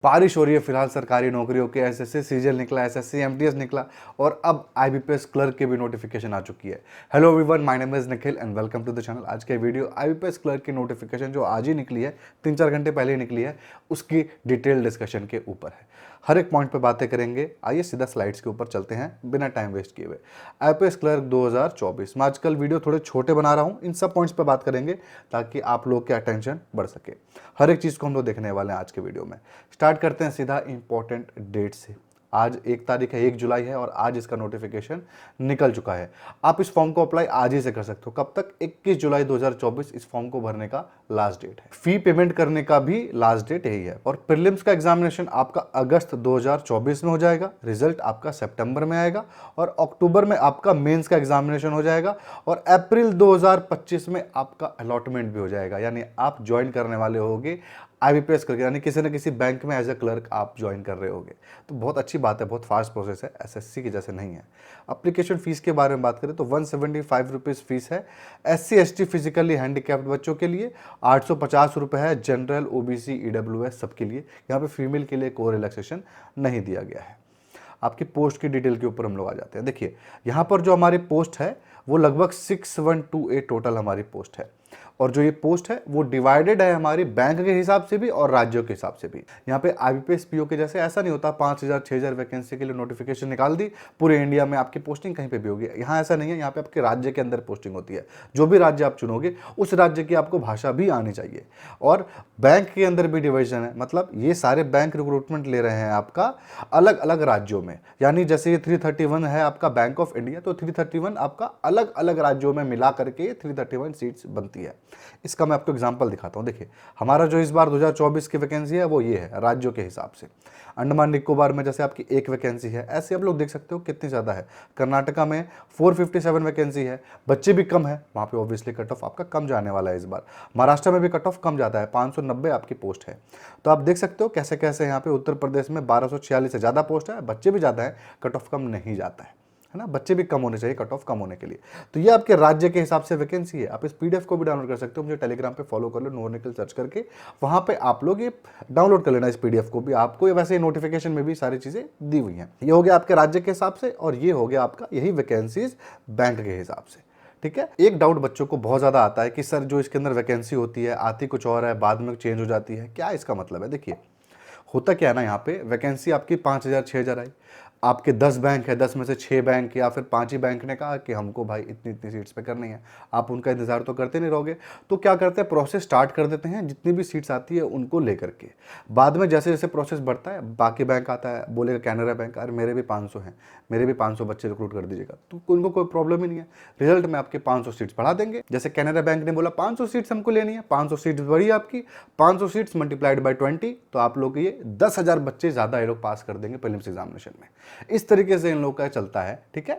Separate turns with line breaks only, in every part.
बारिश हो रही है फिलहाल सरकारी नौकरियों के। एसएससी सीजीएल निकला, एसएससी एमटीएस निकला और अब आईबीपीएस क्लर्क की भी नोटिफिकेशन आ चुकी है। Hello everyone, my name is Nikhil and welcome to the channel. आज के वीडियो आईबीपीएस क्लर्क की नोटिफिकेशन जो आज ही निकली है, 3-4 घंटे पहले ही निकली है, उसकी डिटेल डिस्कशन के ऊपर है। हर एक पॉइंट पे बातें करेंगे। आइए सीधा स्लाइड्स के ऊपर चलते हैं बिना टाइम वेस्ट किए हुए। आईपीएस क्लर्क 2024 मैं आजकल वीडियो थोड़े छोटे बना रहा हूँ, इन सब पॉइंट्स पे बात करेंगे ताकि आप लोग के अटेंशन बढ़ सके। हर एक चीज़ को हम लोग देखने वाले हैं आज के वीडियो में। स्टार्ट करते हैं सीधा इंपॉर्टेंट डेट से। आज 1 तारीख है, 1 जुलाई है और आज इसका नोटिफिकेशन निकल चुका है। आप इस फॉर्म को अप्लाई आज ही से कर सकते हो। कब तक? 21 जुलाई 2024 इस फॉर्म को भरने का लास्ट डेट है। फी पेमेंट करने का भी लास्ट डेट यही है। और प्रीलिम्स का एग्जामिनेशन आपका अगस्त 2024 में हो जाएगा, रिजल्ट आपका सितंबर में आएगा और अक्टूबर में आपका मेंस का एग्जामिनेशन हो जाएगा और अप्रैल 2025 में आपका अलॉटमेंट भी हो जाएगा। यानी आप ज्वाइन करने वाले होगे आईबीपीएस करके, यानी किसी न किसी बैंक में एज ए क्लर्क आप ज्वाइन कर रहे होगे। तो बहुत अच्छी बात है, बहुत फास्ट प्रोसेस है, एसएससी की जैसे नहीं है। एप्लीकेशन फीस के बारे में बात करें तो 175 रुपीज़ फीस है एससी एसटी फिजिकली हैंडीकैप्ड बच्चों के लिए। 850 रुपये है जनरल ओबीसी ईडब्ल्यूएस सबके लिए। यहाँ पे फीमेल के लिए कोई रिलैक्सेशन नहीं दिया गया है। आपकी पोस्ट की डिटेल के ऊपर हम लोग आ जाते हैं। देखिए यहाँ पर जो हमारी पोस्ट है वो लगभग 6128 टोटल हमारी पोस्ट है और जो ये पोस्ट है वो डिवाइडेड है हमारी बैंक के हिसाब से भी और राज्यों के हिसाब से भी। यहाँ पे आईबीपीएस पीओ के जैसे ऐसा नहीं होता 5000 6000 वैकेंसी के लिए नोटिफिकेशन निकाल दी, पूरे इंडिया में आपकी पोस्टिंग कहीं पे भी होगी। यहाँ ऐसा नहीं है, यहाँ पे आपके राज्य के अंदर पोस्टिंग होती है। जो भी राज्य आप चुनोगे उस राज्य की आपको भाषा भी आनी चाहिए। और बैंक के अंदर भी डिवीजन है, मतलब ये सारे बैंक रिक्रूटमेंट ले रहे हैं आपका अलग अलग राज्यों में। यानी जैसे ये 331 है आपका बैंक ऑफ इंडिया, तो 331 आपका अलग अलग राज्यों में मिला करके 331 सीट्स बनती है। इसका मैं आपको एग्जांपल दिखाता हूं। देखिए हमारा जो इस बार 2024 की वैकेंसी है वो ये है राज्यों के हिसाब से। अंडमान निकोबार में जैसे आपकी 1 वैकेंसी है, ऐसे आप लोग देख सकते हो कितनी ज़्यादा है। कर्नाटका में 457 वैकेंसी है, बच्चे भी कम है, वहाँ पे ऑब्वियसली कट ऑफ आपका कम जाने वाला है इस बार। महाराष्ट्र में भी कट ऑफ कम जाता है, 590 आपकी पोस्ट है। तो आप देख सकते हो कैसे कैसे यहाँ पे उत्तर प्रदेश में 1246 से ज़्यादा पोस्ट है, बच्चे भी ज़्यादा है, कट ऑफ कम नहीं जाता है ना। बच्चे भी कम होने चाहिए कट ऑफ कम होने के लिए। तो ये आपके राज्य के हिसाब से वैकेंसी है। आप इस पीडीएफ को भी डाउनलोड कर सकते हो, मुझे टेलीग्राम पे फॉलो कर लो, नूर निखिल सर्च करके, वहां पे आप लोग ये डाउनलोड कर लेना इस पीडीएफ को भी। आपको ये वैसे नोटिफिकेशन में भी सारी चीजें दी हुई हैं। ये हो गया आपके राज्य के हिसाब से और ये हो गया आपका यही वैकेंसीज बैंक के हिसाब से। ठीक है। एक डाउट बच्चों को बहुत ज़्यादा आता है कि सर जो इसके अंदर वैकेंसी होती है आती कुछ और है, बाद में चेंज हो जाती है, क्या इसका मतलब है? देखिए होता क्या है ना, यहाँ पे वैकेंसी आपकी 5000 6000 आई, आपके 10 बैंक है, 10 में से 6 बैंक या फिर 5 ही बैंक ने कहा कि हमको भाई इतनी इतनी सीट्स पे करनी है। आप उनका इंतजार तो करते नहीं रहोगे, तो क्या करते हैं, प्रोसेस स्टार्ट कर देते हैं जितनी भी सीट्स आती है उनको लेकर के। बाद में जैसे जैसे प्रोसेस बढ़ता है बाकी बैंक आता है, बोलेगा कैनरा बैंक अरे मेरे भी 500 हैं, मेरे भी 500 बच्चे रिक्रूट कर दीजिएगा, तो उनको कोई प्रॉब्लम ही नहीं है। रिजल्ट में आपके 500 सीट्स बढ़ा देंगे। जैसे कैनरा बैंक ने बोला 500 सीट्स हमको लेनी है, 500 सीट्स बढ़ी आपकी, 500 सीट्स मल्टीप्लाइड बाई 20, तो आप लोग ये 10,000 बच्चे ज़्यादा ये लोग पास कर देंगे प्रीलिम्स एग्जामिनेशन में। इस तरीके से इन लोग का चलता है। ठीक है,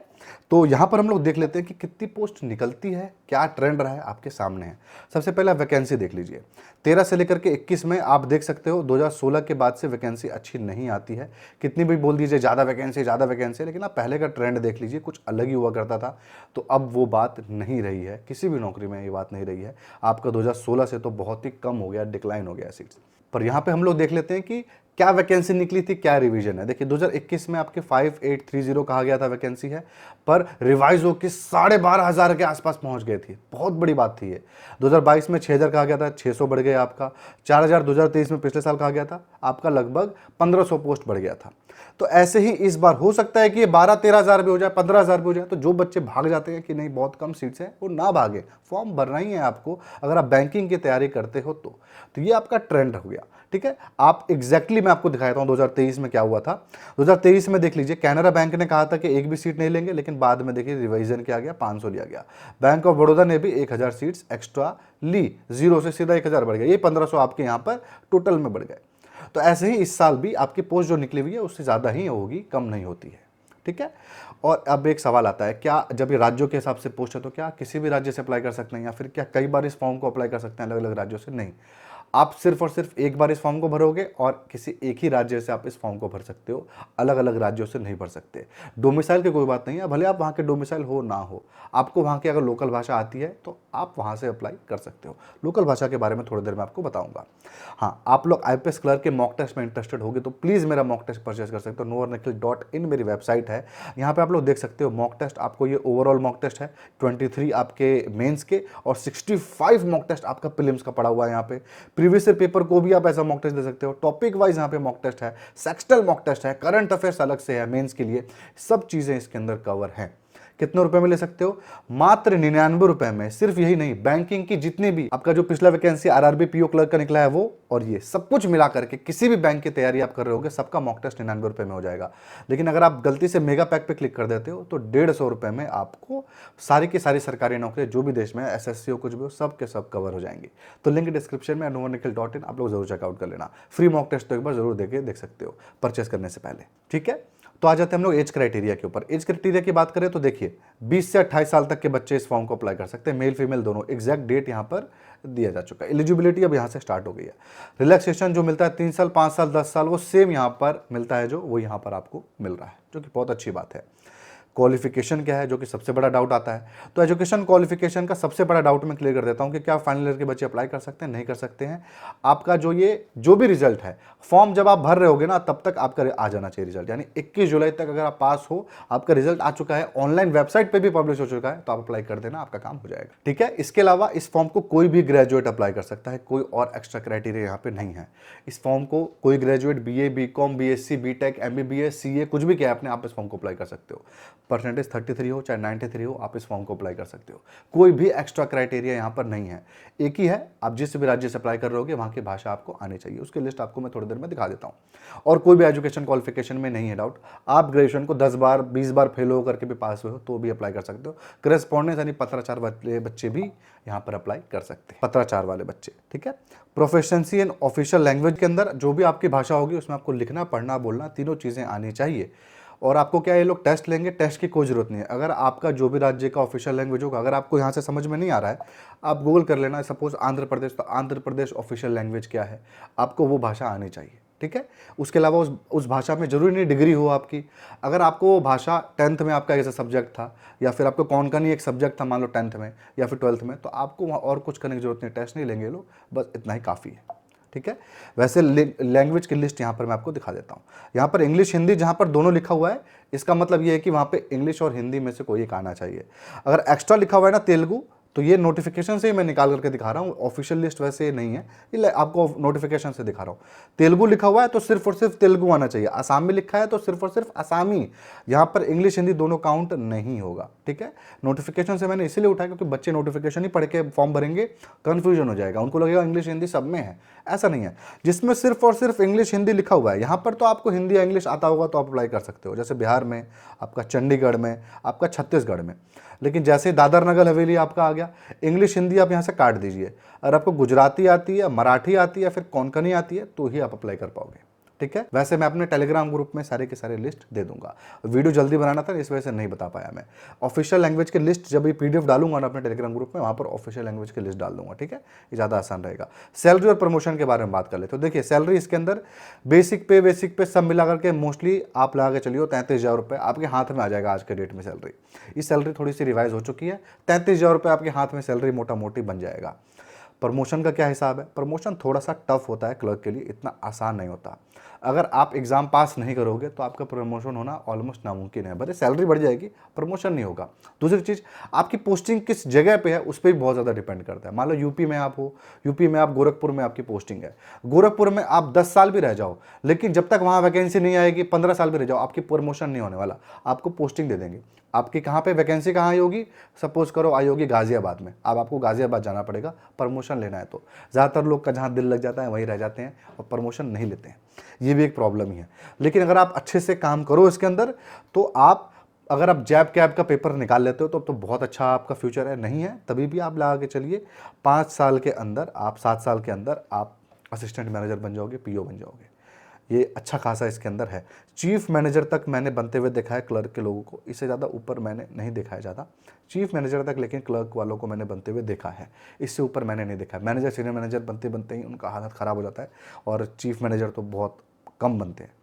तो यहां पर हम लोग देख लेते हैं कि कितनी पोस्ट निकलती है, क्या ट्रेंड रहा है, आपके सामने है। सबसे पहले वैकेंसी देख लीजिए। 13 से लेकर के 21 में आप देख सकते हो 2016 के बाद से वैकेंसी अच्छी नहीं आती है। कितनी भी बोल दीजिए ज़्यादा वैकेंसी, लेकिन आप पहले का ट्रेंड देख लीजिए, कुछ अलग ही हुआ करता था। तो अब वो बात नहीं रही है, किसी भी नौकरी में ये बात नहीं रही है। आपका 2016 से तो बहुत ही कम हो गया, डिक्लाइन हो गया सीट्स। पर यहाँ पे हम लोग देख लेते हैं कि क्या वैकेंसी निकली थी, क्या रिवीजन है। देखिए 2021 में आपके 5830 कहा गया था वैकेंसी है, पर रिवाइज होकर 12,500 के आसपास पहुंच गए थी, बहुत बड़ी बात थी ये। 2022 में 6000 कहा गया था, 600 बढ़ गया आपका। 4000 2023 में पिछले साल कहा गया था, आपका लगभग 1500 पोस्ट बढ़ गया था। तो ऐसे ही इस बार हो सकता है कि ये 12-13 हज़ार भी हो जाए, 15,000 भी हो जाए। तो जो बच्चे भाग जाते हैं कि नहीं बहुत कम सीट्स हैं, वो ना भागे, फॉर्म भरना ही है आपको अगर आप बैंकिंग की तैयारी करते हो तो ये आपका ट्रेंड हो गया। ठीक है, आप एग्जैक्टली मैं आपको दिखाता हूं 2023 में क्या हुआ था। 2023 में देख लीजिए, कैनरा बैंक ने कहा था कि एक भी सीट नहीं लेंगे, लेकिन बाद में देखिए रिवाइजन किया गया, 500 लिया गया। बैंक ऑफ बड़ौदा ने भी 1000 सीट्स एक्स्ट्रा ली, 0 से सीधा 1000 बढ़ गया, ये 1500 आपके यहाँ पर टोटल में बढ़ गए। तो ऐसे ही इस साल भी आपकी पोस्ट जो निकली हुई है उससे ज़्यादा ही होगी, कम नहीं होती है। ठीक है, और अब एक सवाल आता है, क्या जब ये राज्यों के हिसाब से पोस्ट है तो क्या किसी भी राज्य से अप्लाई कर सकते हैं या फिर क्या कई बार इस फॉर्म को अप्लाई कर सकते हैं अलग अलग राज्यों से? नहीं, आप सिर्फ और सिर्फ एक बार इस फॉर्म को भरोगे और किसी एक ही राज्य से आप इस फॉर्म को भर सकते हो, अलग अलग राज्यों से नहीं भर सकते। डोमिसाइल की कोई बात नहीं है, भले आप वहाँ के डोमिसाइल हो ना हो, आपको वहाँ की अगर लोकल भाषा आती है तो आप वहाँ से अप्लाई कर सकते हो। लोकल भाषा के बारे में थोड़ी देर में आपको बताऊंगा। हाँ, आप लोग IPS क्लर्क के मॉक टेस्ट में इंटरेस्टेड होगे तो प्लीज़ मेरा मॉक टेस्ट परचेज कर सकते हो। noornikhil.in मेरी वेबसाइट है, यहाँ पे आप लोग देख सकते हो मॉक टेस्ट। आपको ये ओवरऑल मॉक टेस्ट है 23 आपके मेंस के और 65 मॉक टेस्ट आपका प्रीलिम्स का पड़ा हुआ है। यहाँ पे प्रीवियस ईयर पेपर को भी आप ऐसा मॉक टेस्ट दे सकते हो। टॉपिक वाइज यहाँ पे मॉक टेस्ट है, सेक्शनल मॉक टेस्ट है, करंट अफेयर्स अलग से है मेंस के लिए, सब चीज़ें इसके अंदर कवर हैं। कितने रुपए में ले सकते हो? मात्र 99 रुपए में। सिर्फ यही नहीं, बैंकिंग की जितने भी आपका जो पिछला वैकेंसी RRB PO क्लर्क का निकला है वो और ये सब कुछ मिला करके किसी भी बैंक की तैयारी आप कर रहे होगे, सबका मॉक टेस्ट 99 रुपए में हो जाएगा। लेकिन अगर आप गलती से मेगा पैक पे क्लिक कर देते हो तो 150 रुपए में आपको सारी की सारी सरकारी नौकरी जो भी देश में SSC हो कुछ भी हो सब के सब कवर हो जाएंगे। तो लिंक डिस्क्रिप्शन में noornikhil.in आप लोग जरूर चेकआउट कर लेना। फ्री मॉक टेस्ट तो एक बार जरूर देख सकते हो परचेस करने से पहले, ठीक है। तो आ जाते हैं हम लोग एज क्राइटेरिया के ऊपर। एज क्राइटेरिया की बात करें तो देखिए 20 से 28 साल तक के बच्चे इस फॉर्म को अप्लाई कर सकते हैं, मेल फीमेल दोनों। एग्जैक्ट डेट यहाँ पर दिया जा चुका है। एलिजिबिलिटी अब यहाँ से स्टार्ट हो गई है। रिलैक्सेशन जो मिलता है 3 साल 5 साल 10 साल वो सेम यहाँ पर मिलता है, जो वो यहाँ पर आपको मिल रहा है, जो कि बहुत अच्छी बात है। क्वालिफिकेशन क्या है, जो कि सबसे बड़ा डाउट आता है। तो एजुकेशन क्वालिफिकेशन का सबसे बड़ा डाउट मैं क्लियर कर देता हूं कि क्या फाइनल ईयर के बच्चे अप्लाई कर सकते हैं? नहीं कर सकते हैं। आपका जो भी रिजल्ट है, फॉर्म जब आप भर रहे होगे ना तब तक आपका आ जाना चाहिए रिजल्ट, यानी 21 जुलाई तक अगर आप पास हो, आपका रिजल्ट आ चुका है, ऑनलाइन वेबसाइट पर भी पब्लिश हो चुका है, तो आप अप्लाई कर देना, आपका काम हो जाएगा, ठीक है। इसके अलावा इस फॉर्म को कोई भी ग्रेजुएट अप्लाई कर सकता है, कोई और एक्स्ट्रा क्राइटेरिया यहाँ पे नहीं है। इस फॉर्म को कोई graduate BA BCom BSc BTech MBBS CA कुछ भी किया आपने, आप इस फॉर्म को अप्लाई कर सकते हो। परसेंटेज 33 हो चाहे 93 हो, आप इस फॉर्म को अप्लाई कर सकते हो। कोई भी एक्स्ट्रा क्राइटेरिया यहाँ पर नहीं है, एक ही है, आप जिस भी राज्य से अप्लाई कर रहे होगे वहाँ की भाषा आपको आनी चाहिए। उसकी लिस्ट आपको मैं थोड़ी देर में दिखा देता हूँ। और कोई भी एजुकेशन क्वालिफिकेशन में नहीं है डाउट। आप ग्रेजुएशन को 10 बार 20 बार फेल हो करके भी पास हुए हो तो भी अप्लाई कर सकते हो। करेस्पॉन्डेंस यानी पत्राचार वाले बच्चे भी यहाँ पर अप्लाई कर सकते हैं, पत्राचार वाले बच्चे, ठीक है। प्रोफिशिएंसी इन ऑफिशियल लैंग्वेज के अंदर जो भी आपकी भाषा होगी उसमें आपको लिखना पढ़ना बोलना तीनों चीज़ें आनी चाहिए। और आपको क्या ये लोग टेस्ट लेंगे, टेस्ट की कोई जरूरत नहीं है। अगर आपका जो भी राज्य का ऑफिशियल लैंग्वेज होगा, अगर आपको यहाँ से समझ में नहीं आ रहा है, आप गूगल कर लेना, सपोज आंध्र प्रदेश, तो आंध्र प्रदेश ऑफिशियल लैंग्वेज क्या है, आपको वो भाषा आनी चाहिए, ठीक है। उसके अलावा उस भाषा में जरूरी नहीं डिग्री हो आपकी। अगर आपको वो भाषा 10th में आपका ऐसा सब्जेक्ट था, या फिर आपको कोंकणी एक सब्जेक्ट था मान लो 10th में या फिर 12th में, तो आपको वहाँ और कुछ करने की जरूरत नहीं, टेस्ट नहीं लेंगे लोग, बस इतना ही काफ़ी है, ठीक है। वैसे लैंग्वेज की लिस्ट यहाँ पर मैं आपको दिखा देता हूँ। यहाँ पर इंग्लिश हिंदी जहाँ पर दोनों लिखा हुआ है, इसका मतलब ये है कि वहाँ पे इंग्लिश और हिंदी में से कोई एक आना चाहिए। अगर एक्स्ट्रा लिखा हुआ है ना तेलुगु, तो ये नोटिफिकेशन से ही मैं निकाल करके दिखा रहा हूँ, ऑफिशियल लिस्ट वैसे नहीं है, ये आपको नोटिफिकेशन से दिखा रहा हूँ। तेलुगु लिखा हुआ है तो सिर्फ और सिर्फ तेलुगु आना चाहिए। आसामी लिखा है तो सिर्फ और सिर्फ आसामी, यहाँ पर इंग्लिश हिंदी दोनों काउंट नहीं होगा, ठीक है। नोटिफिकेशन से मैंने इसीलिए उठाया क्योंकि बच्चे नोटिफिकेशन ही पढ़ के फॉर्म भरेंगे, कन्फ्यूजन हो जाएगा, उनको लगेगा इंग्लिश हिंदी सब में है, ऐसा नहीं है। जिसमें सिर्फ और सिर्फ इंग्लिश हिंदी लिखा हुआ है, यहाँ पर तो आपको हिंदी या इंग्लिश आता होगा तो आप अप्लाई कर सकते हो, जैसे बिहार में, आपका चंडीगढ़ में, आपका छत्तीसगढ़ में। लेकिन जैसे दादर नगर हवेली आपका आ गया, इंग्लिश हिंदी आप यहाँ से काट दीजिए। अगर आपको गुजराती आती है, मराठी आती है या फिर कोंकणी आती है तो ही आप अप्लाई कर पाओगे, ठीक है। वैसे मैं अपने टेलीग्राम ग्रुप में सारे के सारे लिस्ट दे दूंगा, वीडियो जल्दी बनाना था इस वजह से नहीं बता पाया मैं। ऑफिशियल लैंग्वेज की लिस्ट जब ये PDF डालूंगा ना अपने टेलीग्राम ग्रुप में, वहाँ पर ऑफिशियल लैंग्वेज की लिस्ट डाल दूंगा, ठीक है, ये ज़्यादा आसान रहेगा। सैलरी और प्रमोशन के बारे में बात कर ले तो देखिए, सैलरी इसके अंदर बेसिक पे सब मिला करके मोस्टली आप लगा के चलिए 33,000 रुपये आपके हाथ में आ जाएगा आज के डेट में सैलरी। ये सैलरी थोड़ी सी रिवाइज हो चुकी है, 33,000 रुपये आपके हाथ में सैलरी मोटा मोटी बन जाएगा। प्रमोशन का क्या हिसाब है? प्रमोशन थोड़ा सा टफ होता है क्लर्क के लिए, इतना आसान नहीं होता। अगर आप एग्जाम पास नहीं करोगे तो आपका प्रमोशन होना ऑलमोस्ट नामुमकिन है। भले सैलरी बढ़ जाएगी, प्रमोशन नहीं होगा। दूसरी चीज़, आपकी पोस्टिंग किस जगह पे है उस पर भी बहुत ज़्यादा डिपेंड करता है। मान लो यूपी में आप हो, यूपी में आप गोरखपुर में आपकी पोस्टिंग है, गोरखपुर में आप 10 साल भी रह जाओ, लेकिन जब तक वहाँ वैकेंसी नहीं आएगी, 15 साल भी रह जाओ, आपकी प्रमोशन नहीं होने वाला, आपको पोस्टिंग दे देंगे। आपकी कहाँ पे वैकेंसी कहाँ आई होगी, सपोज करो आई होगी गाजियाबाद में, अब आपको गाजियाबाद जाना पड़ेगा प्रमोशन लेना है तो। ज़्यादातर लोग का जहाँ दिल लग जाता है वहीं रह जाते हैं और प्रमोशन नहीं लेते हैं, ये भी एक प्रॉब्लम ही है। लेकिन अगर आप अच्छे से काम करो इसके अंदर तो अगर आप जैब कैब का पेपर निकाल लेते हो तो बहुत अच्छा आपका फ्यूचर है। नहीं है तभी भी आप लगा के चलिए 5 साल के अंदर आप 7 साल के अंदर आप असिस्टेंट मैनेजर बन जाओगे, PO बन जाओगे। ये अच्छा खासा इसके अंदर है। चीफ मैनेजर तक मैंने बनते हुए देखा है क्लर्क के लोगों को, इससे ज़्यादा ऊपर मैंने नहीं देखा है ज़्यादा। चीफ मैनेजर तक लेकिन क्लर्क वालों को मैंने बनते हुए देखा है, इससे ऊपर मैंने नहीं देखा है। मैनेजर सीनियर मैनेजर बनते बनते ही उनका हालत ख़राब हो जाता है, और चीफ मैनेजर तो बहुत कम बनते हैं।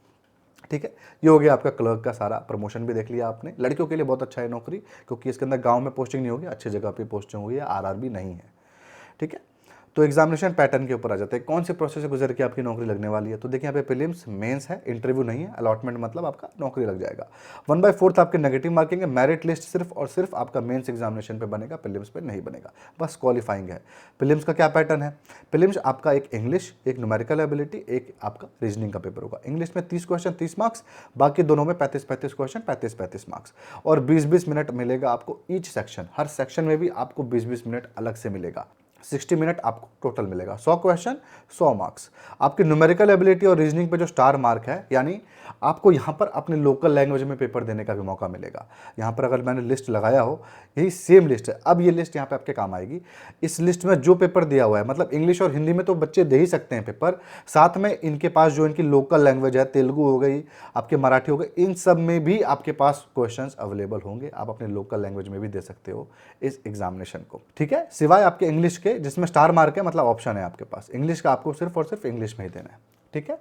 ठीक है, ये हो गया आपका क्लर्क का सारा। प्रमोशन भी देख लिया आपने। लड़कियों के लिए बहुत अच्छा है नौकरी, क्योंकि इसके अंदर गांव में पोस्टिंग नहीं होगी, अच्छी जगह पे पोस्टिंग होगी, आरआरबी नहीं है। ठीक है, तो एग्जामिनेशन पैटर्न के ऊपर आ जाते हैं, कौन से प्रोसेस से गुजर के आपकी नौकरी लगने वाली है। तो देखिए यहाँ पे प्रीलिम्स, मेंस है, इंटरव्यू नहीं है, अलॉटमेंट मतलब आपका नौकरी लग जाएगा। 1/4 आपके नेगेटिव मार्किंग है, मेरिट लिस्ट सिर्फ और सिर्फ आपका मेंस एग्जामिनेशन पे बनेगा, प्रीलिम्स पे नहीं बनेगा, बस क्वालिफाइंग है। प्रीलिम्स का क्या पैटर्न है? प्रीलिम्स आपका एक इंग्लिश, एक न्यूमेरिकल एबिलिटी, एक आपका रीजनिंग का पेपर होगा। इंग्लिश में 30 क्वेश्चन 30 मार्क्स, बाकी दोनों में 35-35 क्वेश्चन 35-35 मार्क्स, और 20-20 मिनट मिलेगा आपको ईच सेक्शन। हर सेक्शन में भी आपको 20-20 मिनट अलग से मिलेगा, 60 मिनट आपको टोटल मिलेगा। 100 क्वेश्चन 100 मार्क्स। आपकी न्यूमेरिकल एबिलिटी और रीजनिंग पे जो स्टार मार्क है, यानी आपको यहाँ पर अपने लोकल लैंग्वेज में पेपर देने का भी मौका मिलेगा। यहाँ पर अगर मैंने लिस्ट लगाया हो, यही सेम लिस्ट है, अब ये लिस्ट यहाँ पे आपके काम आएगी। इस लिस्ट में जो पेपर दिया हुआ है, मतलब इंग्लिश और हिंदी में तो बच्चे दे ही सकते हैं पेपर, साथ में इनके पास जो इनकी लोकल लैंग्वेज है, तेलुगु हो गई, आपके मराठी हो गई, इन सब में भी आपके पास क्वेश्चंस अवेलेबल होंगे। आप अपने लोकल लैंग्वेज में भी दे सकते हो इस एग्जामिनेशन को। ठीक है, सिवाय आपके इंग्लिश के, जिसमें स्टार मार्क है, मतलब ऑप्शन है आपके पास, इंग्लिश का आपको सिर्फ और सिर्फ इंग्लिश में ही देना है। ठीक है,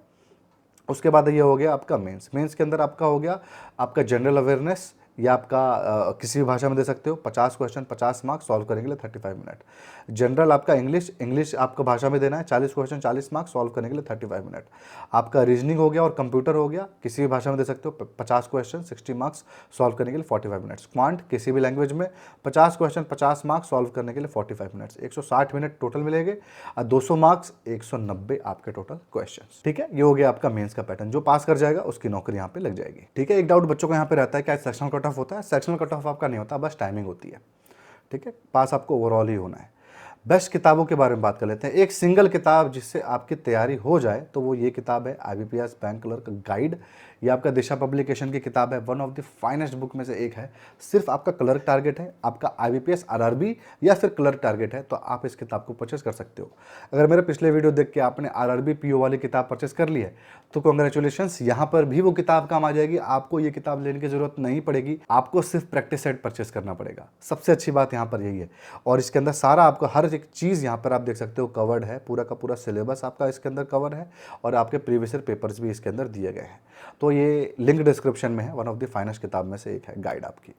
उसके बाद ये हो गया आपका मेंस। मेंस के अंदर आपका हो गया आपका जनरल अवेयरनेस, या आपका किसी भी भाषा में दे सकते हो। 50 क्वेश्चन 50 मार्क्स, सॉल्व करेंगे 35 मिनट। जनरल आपका इंग्लिश, इंग्लिश आपको भाषा में देना है, 40 क्वेश्चन 40 मार्क्स, सॉल्व करने के लिए 35 मिनट। आपका रीजनिंग हो गया और कंप्यूटर हो गया, किसी भी भाषा में दे सकते हो, 50 क्वेश्चन 60 मार्क्स, सॉल्व करने के लिए 45 मिनट्स। क्वांट किसी भी लैंग्वेज में 50 क्वेश्चन 50 मार्क्स, सॉल्व करने के लिए 45 मिनट्स, 160 मिनट टोटल मिलेंगे, और 200 मार्क्स 190 आपके टोटल क्वेश्चन। ठीक है, ये हो गया आपका मेंस का पैटर्न। जो पास कर जाएगा उसकी नौकरी यहाँ पे लग जाएगी। ठीक है, एक डाउट बच्चों को यहाँ पे रहता है, क्या सेक्शनल कट ऑफ होता है? सेक्शनल कट ऑफ आपका नहीं होता, बस टाइमिंग होती है। ठीक है, पास आपको ओवरऑल ही होना है। बेस्ट किताबों के बारे में बात कर लेते हैं। एक सिंगल किताब जिससे आपकी तैयारी हो जाए तो वो ये किताब है, IBPS बैंक क्लर्क गाइड। ये आपका दिशा पब्लिकेशन की किताब है, one of the finest book में से एक है। सिर्फ आपका क्लर्क टारगेट है, आपका IBPS RRB या फिर क्लर्क टारगेट है, तो आप इस किताब को परचेस कर सकते हो। अगर मेरे पिछले वीडियो देख के आपने RRB PO वाली किताब परचेस कर ली है तो कॉन्ग्रेचुलेशंस, यहाँ पर भी वो किताब काम आ जाएगी। आपको ये किताब लेने की जरूरत नहीं पड़ेगी, आपको सिर्फ प्रैक्टिस सेट परचेस करना पड़ेगा। सबसे अच्छी बात यहाँ पर यही है। और इसके अंदर सारा आपका हर एक चीज़ यहाँ पर आप देख सकते हो कवर्ड है, पूरा का पूरा सिलेबस आपका इसके अंदर कवर है, और आपके प्रीवियस ईयर पेपर्स भी इसके अंदर दिए गए हैं। तो ये लिंक डिस्क्रिप्शन में है, वन ऑफ द फाइनेस्ट किताब में से एक है गाइड आपकी।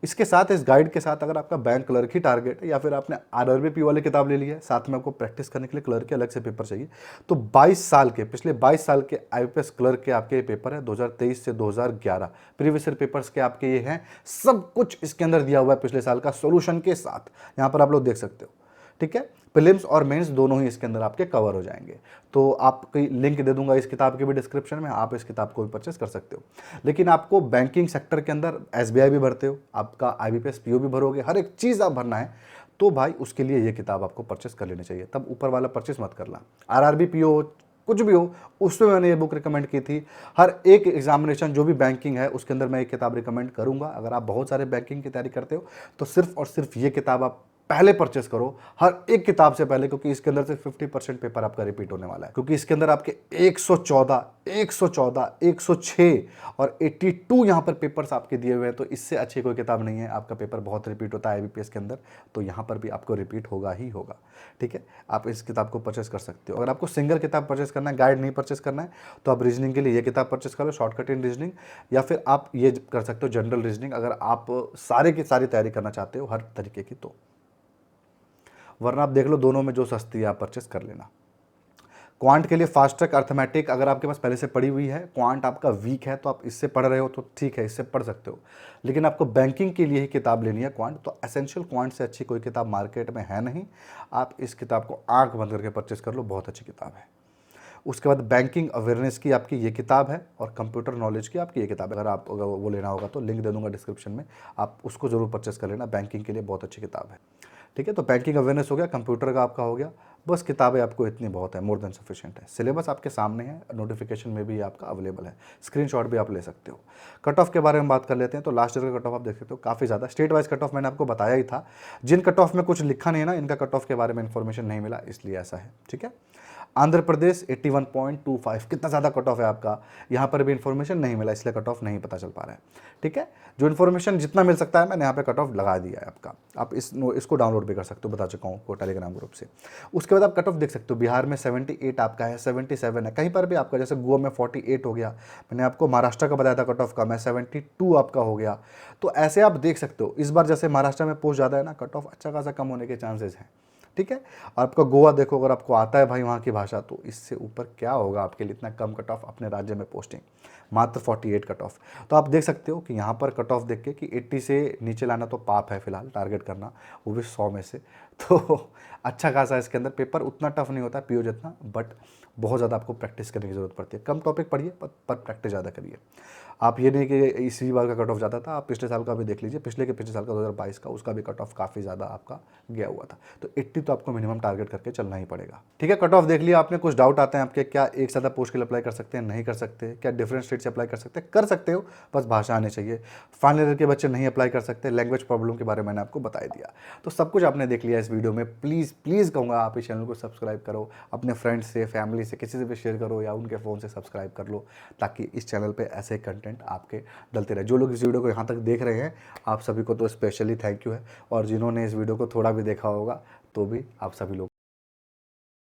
इसके साथ, इस गाइड के साथ, अगर आपका बैंक क्लर्क ही टारगेट है या फिर आपने RRB PO वाली किताब ले ली है, साथ में आपको प्रैक्टिस करने के लिए क्लर्क के अलग से पेपर चाहिए, तो 22 साल के, पिछले 22 साल के IBPS क्लर्क के आपके ये पेपर है, 2023 से 2011 प्रीवियस ईयर पेपर्स के आपके ये हैं। सब कुछ इसके अंदर दिया हुआ है पिछले साल का सोल्यूशन के साथ, यहाँ पर आप लोग देख सकते हो। ठीक है, प्रीलिम्स और मेंस दोनों ही इसके अंदर आपके कवर हो जाएंगे। तो आपकी लिंक दे दूंगा इस किताब के भी डिस्क्रिप्शन में, आप इस किताब को भी परचेस कर सकते हो। लेकिन आपको बैंकिंग सेक्टर के अंदर SBI भी भरते हो, आपका IBPS PO भी भरोगे, हर एक चीज़ आप भरना है, तो भाई उसके लिए ये किताब आपको परचेस कर लेनी चाहिए। तब ऊपर वाला परचेस मत करना। RRB PO कुछ भी हो, उसमें मैंने ये बुक रिकमेंड की थी। हर एक एग्जामिनेशन जो भी बैंकिंग है उसके अंदर मैं एक किताब रिकमेंड करूंगा। अगर आप बहुत सारे बैंकिंग की तैयारी करते हो तो सिर्फ और सिर्फ ये किताब आप पहले परचेस करो, हर एक किताब से पहले, क्योंकि इसके अंदर से 50% पेपर आपका रिपीट होने वाला है। क्योंकि इसके अंदर आपके 114, 106 और 82 यहाँ पर पेपर्स आपके दिए हुए हैं, तो इससे अच्छी कोई किताब नहीं है। आपका पेपर बहुत रिपीट होता है IBPS के अंदर, तो यहाँ पर भी आपको रिपीट होगा ही होगा। ठीक है, आप इस किताब को परचेस कर सकते हो। अगर आपको सिंगल किताब परचेस करना है, गाइड नहीं परचेस करना है, तो आप रीजनिंग के लिए ये किताब परचेस कर लो, शॉर्टकट इन रीजनिंग, या फिर आप ये कर सकते हो जनरल रीजनिंग, अगर आप सारे की सारी तैयारी करना चाहते हो हर तरीके की। तो वरना आप देख लो, दोनों में जो सस्ती है आप परचेस कर लेना। क्वांट के लिए फास्ट ट्रैक अर्थमेटिक अगर आपके पास पहले से पड़ी हुई है, क्वांट आपका वीक है तो आप इससे पढ़ रहे हो तो ठीक है, इससे पढ़ सकते हो। लेकिन आपको बैंकिंग के लिए ही किताब लेनी है क्वांट, तो एसेंशियल क्वांट से अच्छी कोई किताब मार्केट में है नहीं। आप इस किताब को आंख बंद करके परचेस कर लो, बहुत अच्छी किताब है। उसके बाद बैंकिंग अवेयरनेस की आपकी ये किताब है, और कंप्यूटर नॉलेज की आपकी ये किताब है। अगर वो लेना होगा तो लिंक दे दूंगा डिस्क्रिप्शन में, आप उसको जरूर परचेस कर लेना। बैंकिंग के लिए बहुत अच्छी किताब है। ठीक है, तो बैंकिंग अवेयरनेस हो गया, कंप्यूटर का आपका हो गया, बस किताबें आपको इतनी बहुत है, मोर देन सफिशिएंट है। सिलेबस आपके सामने है, नोटिफिकेशन में भी आपका अवेलेबल है, स्क्रीनशॉट भी आप ले सकते हो। कट ऑफ के बारे में बात कर लेते हैं। तो लास्ट ईयर का कट ऑफ आप देख सकते हो, काफ़ी ज़्यादा। स्टेट वाइज कट ऑफ मैंने आपको बताया ही था। जिन कट ऑफ में कुछ लिखा नहीं है ना, इनका कट ऑफ के बारे में इन्फॉर्मेशन नहीं मिला, इसलिए ऐसा है। ठीक है, आंध्र प्रदेश 81.25, कितना ज़्यादा कट ऑफ है आपका, यहाँ पर भी इन्फॉर्मेशन नहीं मिला, इसलिए कट ऑफ नहीं पता चल पा रहा है। ठीक है, जो इन्फॉर्मेशन जितना मिल सकता है मैंने यहाँ पे कट ऑफ लगा दिया है आपका। आप इसको डाउनलोड भी कर सकते हो, बता चुका हूँ आपको टेलीग्राम ग्रुप से। उसके बाद आप कट ऑफ देख सकते हो, बिहार में 78 आपका है, 77 है, कहीं पर भी आपका, जैसे गोवा में 48 हो गया, मैंने आपको महाराष्ट्र का बताया था कट ऑफ का, मैं 72 आपका हो गया। तो ऐसे आप देख सकते हो, इस बार जैसे महाराष्ट्र में पोस्ट ज़्यादा है ना, कट ऑफ अच्छा खासा कम होने के चांसेस हैं। ठीक है, और आपका गोवा देखो, अगर आपको आता है भाई वहाँ की भाषा, तो इससे ऊपर क्या होगा आपके लिए, इतना कम कट ऑफ अपने राज्य में पोस्टिंग, मात्र 48 कट ऑफ। तो आप देख सकते हो कि यहाँ पर कट ऑफ देख के कि 80 से नीचे लाना तो पाप है फिलहाल, टारगेट करना, वो भी 100 में से। तो अच्छा खासा इसके अंदर पेपर उतना टफ नहीं होता पीओ जितना, बट बहुत ज़्यादा आपको प्रैक्टिस करने की ज़रूरत पड़ती है। कम टॉपिक पढ़िए पर प्रैक्टिस ज़्यादा करिए। आप ये नहीं कि इसी बार का कट ऑफ ज़्यादा था, आप पिछले साल का भी देख लीजिए, पिछले साल का 2022 का, उसका भी कट ऑफ काफ़ी ज़्यादा आपका गया हुआ था। तो 80 तो आपको मिनिमम टारगेट करके चलना ही पड़ेगा। ठीक है, कट ऑफ देख लिया आपने, कुछ डाउट आते हैं आपके, क्या एक ज़्यादा पोस्ट के लिए अप्लाई कर सकते हैं, नहीं कर सकते, क्या डिफरेंट स्टेट से अप्लाई कर सकते हैं, कर सकते हो, बस भाषा आनी चाहिए। फाइनल ईयर के बच्चे नहीं अप्लाई कर सकते, लैंग्वेज प्रॉब्लम के बारे में मैंने आपको बता दिया। तो सब कुछ आपने देख लिया इस वीडियो में। प्लीज़ कहूँगा आप इस चैनल को सब्सक्राइब करो, अपने फ्रेंड्स से, फैमिली से, किसी से भी शेयर करो, या उनके फ़ोन से सब्सक्राइब कर लो, ताकि इस चैनल पे ऐसे कंटेंट आपके डलते रहे। जो लोग इस वीडियो को यहाँ तक देख रहे हैं, आप सभी को तो स्पेशली थैंक यू है, और जिन्होंने इस वीडियो को थोड़ा भी देखा होगा तो भी आप सभी लोग